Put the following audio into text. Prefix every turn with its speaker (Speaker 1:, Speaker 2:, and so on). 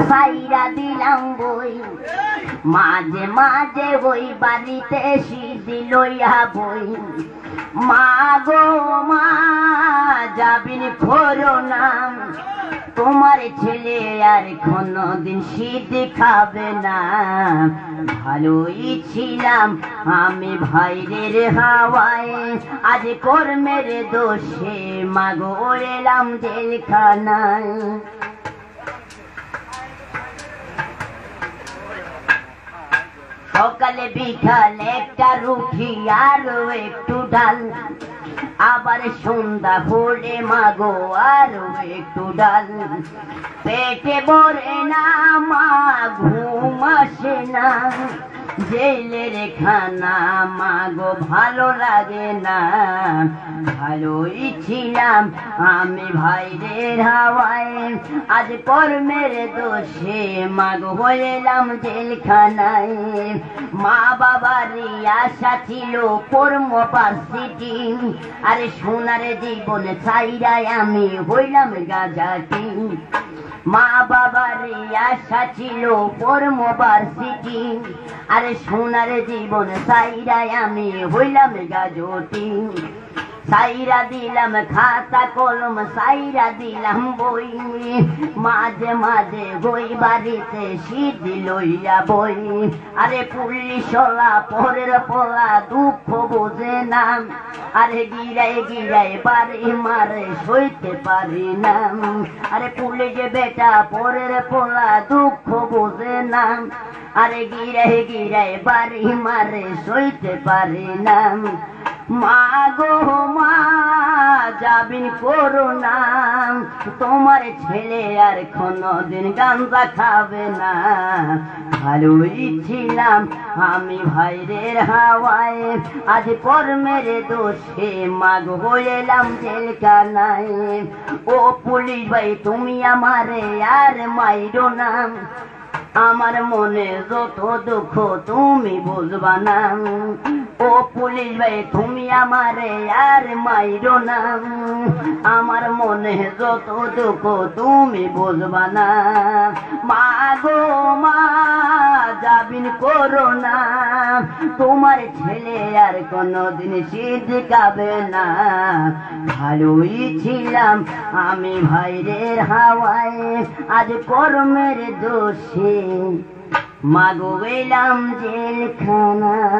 Speaker 1: সাইরা দিলাম বই মাঝে মাঝে ওই বাড়িতে সিদ্ধি লইয়া বই মা গো মা যাবিন করো না তোমার ছেলে আর কোনদিন সিদ্ধি খাবে না ভালোই ছিলাম আমি ভাইরের হাওয়ায় আজ কর্মের দোষে মা গো এলাম জেলখানায় সকালে বিকালে একটা রুটি আর একটু ডাল আবার সন্ধ্যা হলে মাগো আর একটু ডাল পেটে ভরে না মা ঘুম আসে না জেলের খানা মাগো ভালো লাগে না ভালোই ছিলাম আমি ভাইরের হাওয়ায় আজ কর্মের দোষে মাগো হইলাম জেলখানায় মা বাবার আশা ছিল পড়বো ভার্সিটি আরে সোনার জীবন ছাইরায় আমি হইলাম গাজাটি মা বাবার আশা ছিল পড়বো ভার্সিটি আরে সোনার জীবন ছাইরায় আমি হইলাম গাজটি সাইরা দিলাম খাতা কলম সাইরা দিলাম বই মাঝে মাঝে বই বাড়িতে সিদ্ধি লইয়া বই আরে পুলিশলা পরের পোলা দুঃখ বোঝে না আরে গিরায় গিরায় বাড়ি মারে সইতে পারি না আরে পুলিশ বেটা পরের পোলা দুঃখ বোঝে না আরে গিরায় গিরায় বাড়ি মারে সইতে পারি না মা গো মা যাবিন করো না তোমার ছেলে আর কোনদিন গাঁজা খাবে না ভালোই ছিলাম আমি ভাইরের হাওয়ায় আজ কর্মের দোষে মা গো এলাম জেলখানায় ও পুলিশ ভাই তুমি আমারে আর মাইরো না আমার মনে যত দুঃখ তুমি বুঝবা না ও পুলিশ ভাই তুমি আমারে আর মাইরো না আমার মনে যত দুঃখ তুমি বুঝবা না মা গো মা যাবিন করো না তোমার ছেলে আর কোনদিন সিদ্ধি খাবে না ভালোই ছিলাম আমি ভাইরের হাওয়ায় আজ কর্মের দোষে মাগো এলাম জেলখানায়।